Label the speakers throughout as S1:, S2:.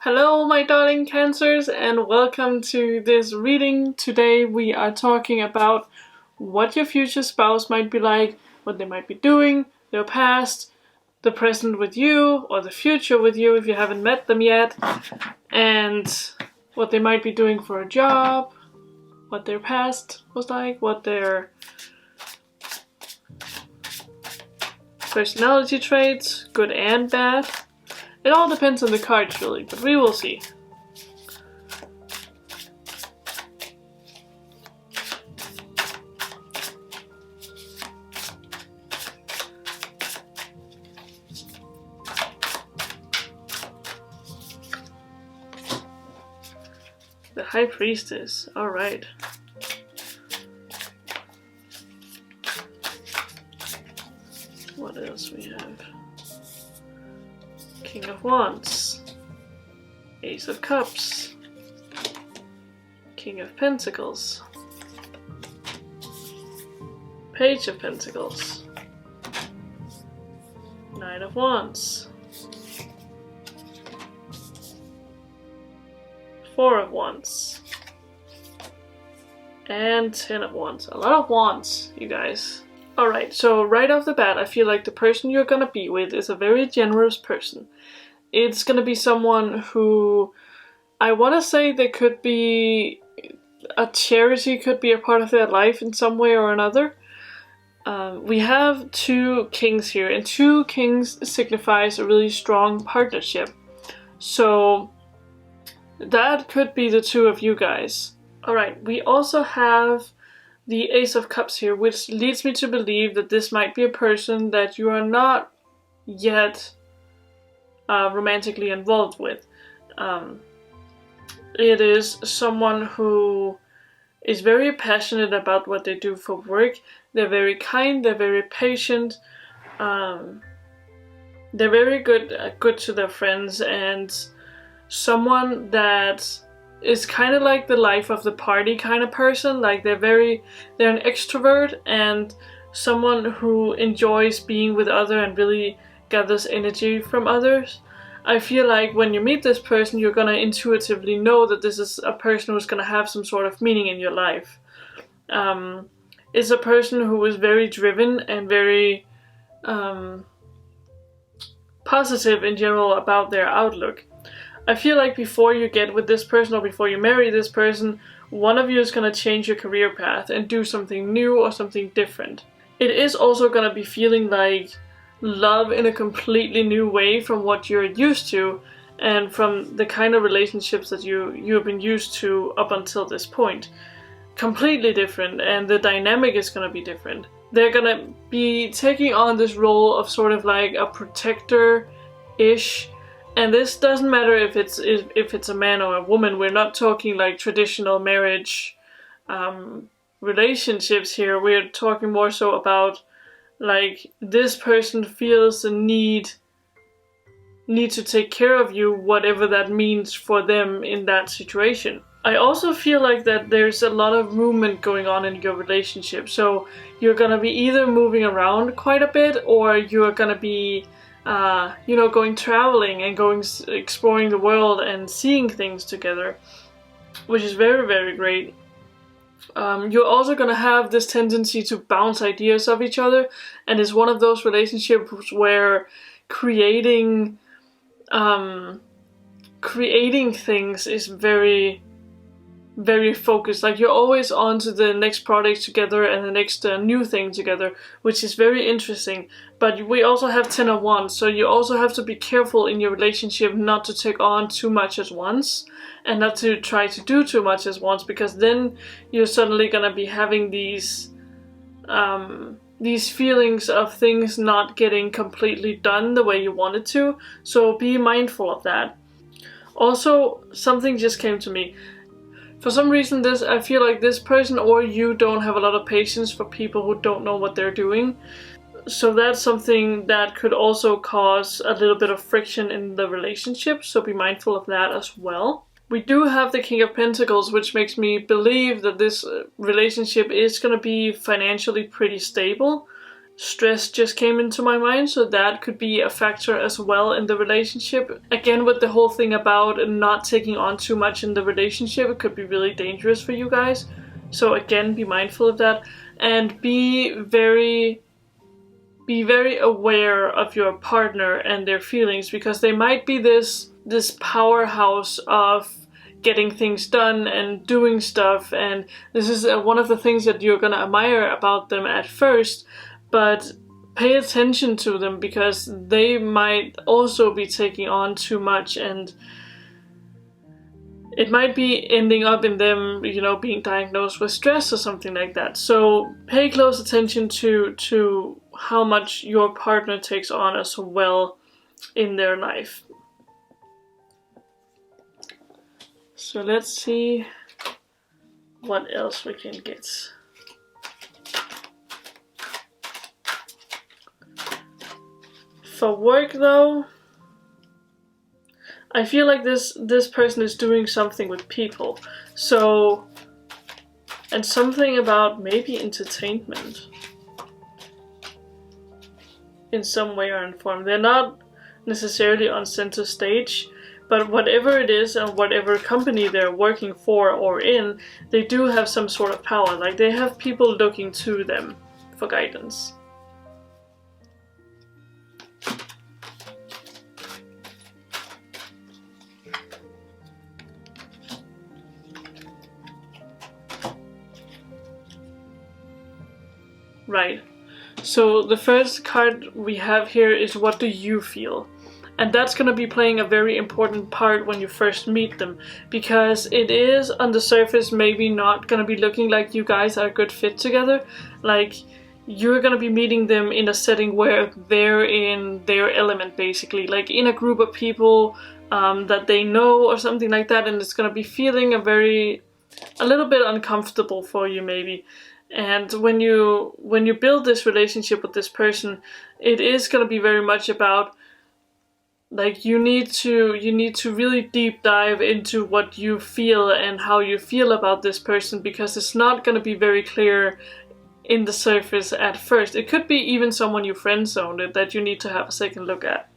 S1: Hello my darling Cancers, and welcome to this reading. Today we are talking about what your future spouse might be like, what they might be doing, their past, the present with you, or the future with you if you haven't met them yet, and what they might be doing for a job, what their past was like, what their personality traits, good and bad. It all depends on the cards really, but we will see. The High Priestess, alright. What else we have? King of Wands, Ace of Cups, King of Pentacles, Page of Pentacles, Knight of Wands, Four of Wands, and 10 of Wands. A lot of wands, you guys. Alright, so right off the bat, I feel like the person you're gonna be with is a very generous person. It's gonna be someone who, I wanna say they could be, a charity could be a part of their life in some way or another. We have two kings here, and two kings signifies a really strong partnership. So that could be the two of you guys. Alright, we also have the Ace of Cups here, which leads me to believe that this might be a person that you are not yet romantically involved with. It is someone who is very passionate about what they do for work. They're very kind, they're very patient, they're very good to their friends, and someone that is kind of like the life of the party kind of person. Like they're an extrovert and someone who enjoys being with others and really gathers energy from others. I feel like when you meet this person, you're gonna intuitively know that this is a person who's gonna have some sort of meaning in your life. It's a person who is very driven and very positive in general about their outlook. I feel like before you get with this person or before you marry this person, one of you is going to change your career path and do something new or something different. It is also going to be feeling like love in a completely new way from what you're used to and from the kind of relationships that you've been used to up until this point. Completely different, and the dynamic is going to be different. They're going to be taking on this role of sort of like a protector-ish. And this doesn't matter if it's a man or a woman. We're not talking like traditional marriage relationships here. We're talking more so about like this person feels the need to take care of you, whatever that means for them in that situation. I also feel like that there's a lot of movement going on in your relationship. So you're gonna be either moving around quite a bit, or you're gonna be going traveling and exploring the world and seeing things together, which is very, very great. You're also gonna have this tendency to bounce ideas off each other, and it's one of those relationships where creating things is very, very focused. Like you're always on to the next project together and the next new thing together, which is very interesting. But we also have 10 of Wands, so you also have to be careful in your relationship not to take on too much at once and not to try to do too much at once, because then you're suddenly gonna be having these feelings of things not getting completely done the way you wanted to. So be mindful of that. Also, something just came to me. For some reason, I feel like this person or you don't have a lot of patience for people who don't know what they're doing. So that's something that could also cause a little bit of friction in the relationship, so be mindful of that as well. We do have the King of Pentacles, which makes me believe that this relationship is going to be financially pretty stable. stress just came into my mind, so that could be a factor as well in the relationship. Again, with the whole thing about not taking on too much in the relationship, it could be really dangerous for you guys. So again, be mindful of that, and be very aware of your partner and their feelings, because they might be this powerhouse of getting things done and doing stuff, and this is one of the things that you're gonna admire about them at first, but pay attention to them, because they might also be taking on too much, and it might be ending up in them, you know, being diagnosed with stress or something like that. So pay close attention to how much your partner takes on as well in their life. So let's see what else we can get. For work though, I feel like this person is doing something with people. So, and something about maybe entertainment in some way or in form. They're not necessarily on center stage, but whatever it is and whatever company they're working for or in, they do have some sort of power. Like they have people looking to them for guidance. Right. So the first card we have here is what do you feel? And that's going to be playing a very important part when you first meet them, because it is on the surface maybe not going to be looking like you guys are a good fit together. Like you're going to be meeting them in a setting where they're in their element, basically, like in a group of people that they know or something like that, and it's going to be feeling a little bit uncomfortable for you maybe. And when you build this relationship with this person, it is going to be very much about, like, you need to really deep dive into what you feel and how you feel about this person, because it's not going to be very clear in the surface at first. It could be even someone you friend zoned that you need to have a second look at.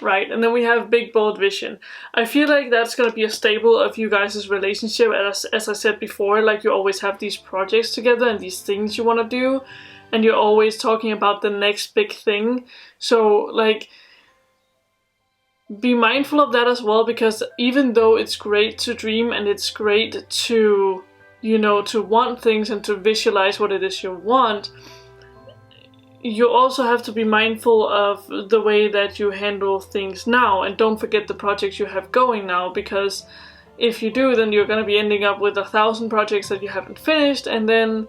S1: Right, and then we have big, bold vision. I feel like that's going to be a staple of you guys' relationship. As I said before, like you always have these projects together and these things you want to do, and you're always talking about the next big thing. So, like, be mindful of that as well, because even though it's great to dream and it's great to, you know, to want things and to visualize what it is you want, you also have to be mindful of the way that you handle things now, and don't forget the projects you have going now, because if you do, then you're going to be ending up with 1,000 projects that you haven't finished, and then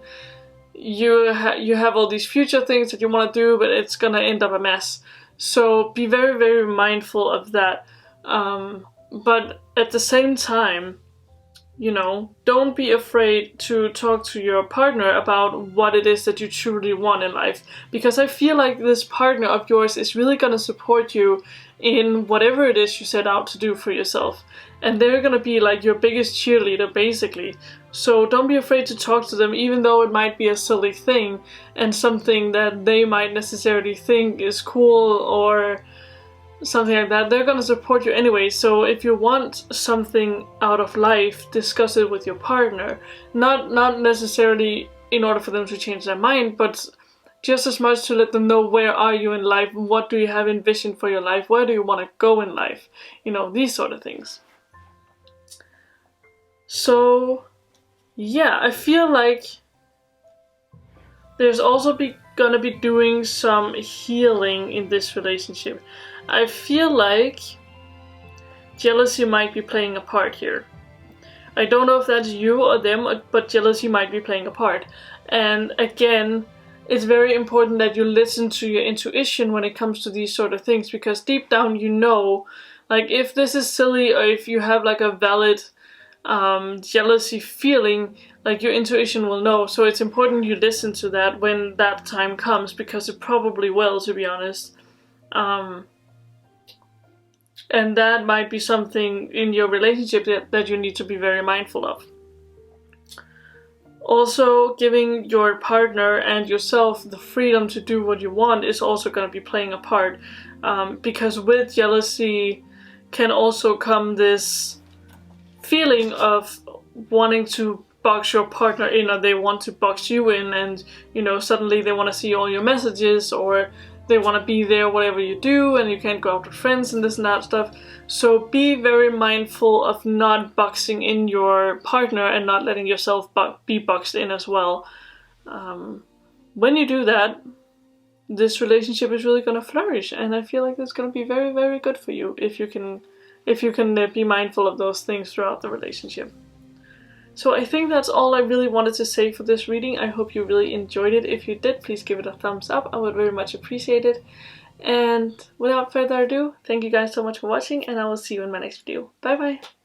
S1: you have all these future things that you want to do, but it's going to end up a mess. So be very, very mindful of that. But at the same time, you know, don't be afraid to talk to your partner about what it is that you truly want in life. Because I feel like this partner of yours is really going to support you in whatever it is you set out to do for yourself. And they're going to be like your biggest cheerleader, basically. So don't be afraid to talk to them, even though it might be a silly thing and something that they might necessarily think is cool or something like that. They're going to support you anyway. So if you want something out of life, discuss it with your partner. Not necessarily in order for them to change their mind, but just as much to let them know where are you in life, what do you have envisioned for your life, where do you want to go in life, you know, these sort of things. So yeah, I feel like there's also gonna be doing some healing in this relationship. I feel like jealousy might be playing a part here. I don't know if that's you or them, but jealousy might be playing a part. And again, it's very important that you listen to your intuition when it comes to these sort of things, because deep down you know, like, if this is silly or if you have like a valid jealousy feeling, like, your intuition will know. So it's important you listen to that when that time comes, because it probably will, to be honest. And that might be something in your relationship that you need to be very mindful of. Also, giving your partner and yourself the freedom to do what you want is also going to be playing a part, because with jealousy can also come this feeling of wanting to box your partner in, or they want to box you in, and you know, suddenly they want to see all your messages, or they want to be there whatever you do, and you can't go out with friends and this and that stuff. So be very mindful of not boxing in your partner and not letting yourself be boxed in as well. When you do that, this relationship is really going to flourish, and I feel like it's going to be very, very good for you if you can be mindful of those things throughout the relationship. So I think that's all I really wanted to say for this reading. I hope you really enjoyed it. If you did, please give it a thumbs up. I would very much appreciate it. And without further ado, thank you guys so much for watching, and I will see you in my next video. Bye bye!